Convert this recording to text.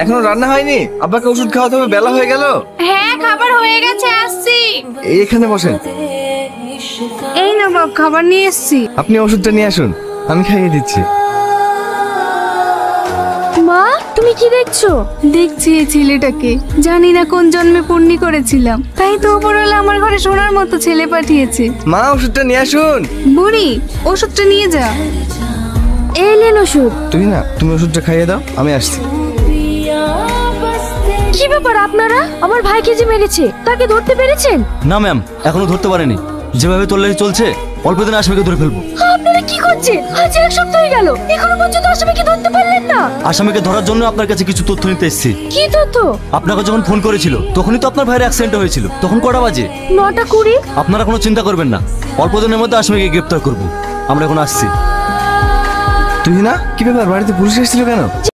এখনো রান্না হয়নি? আব্বাকে ওষুধ খাওয়াতে হবে, বেলা হয়ে গেল। হ্যাঁ খাবার হয়ে গেছে, আসছি। এখানে বসেন। এই না বাপ, খাবার নিয়ে এসছি। আপনি ওষুধটা নিয়ে আসুন, আমি খাইয়ে দিচ্ছি। মা, তুমি কি দেখছো? দেখছি এই ছেলেটাকে, জানি না কোন জন্মে পুণ্যি করেছিলাম, তাই তো উপরওয়ালা আমার ঘরে সোনার মতো ছেলে পাঠিয়েছে। মা, ওষুধটা নিয়ে আসুন। বুড়ি, ওষুধটা নিয়ে যা। এলেন ওষুধ। তুমি ওষুধটা খাইয়ে দাও, আমি আসছি। কি ব্যাপার আপনারা? আমার ভাইকে যে মেরেছে তাকে ধরতে পেরেছেন? না ম্যাম, এখনো ধরতে পারেনি। যেভাবে তল্লাশি চলছে অল্প দিনে আসামিকে ধরে ফেলবো। আপনারা কি করছেন? আজ এক সপ্তাহ হয়ে গেল, এখনো পর্যন্ত আসামিকে ধরতে পারলেন না। আসামিকে ধরার জন্য আপনার কাছে কিছু তথ্য নিতে এসেছি। কি তথ্য? আপনাকে যখন ফোন করেছিল তখনই তো আপনার ভাইয়ের অ্যাক্সিডেন্ট হয়েছিল। তখন কটা বাজে? 9:20। আপনারা কোনো চিন্তা করবেন না, অল্প দিনের মধ্যে আসামিকে গ্রেপ্তার করব। আমরা এখন আসছি। তুই না, কি ব্যাপার, বাড়িতে পুলিশ এসেছিল কেন?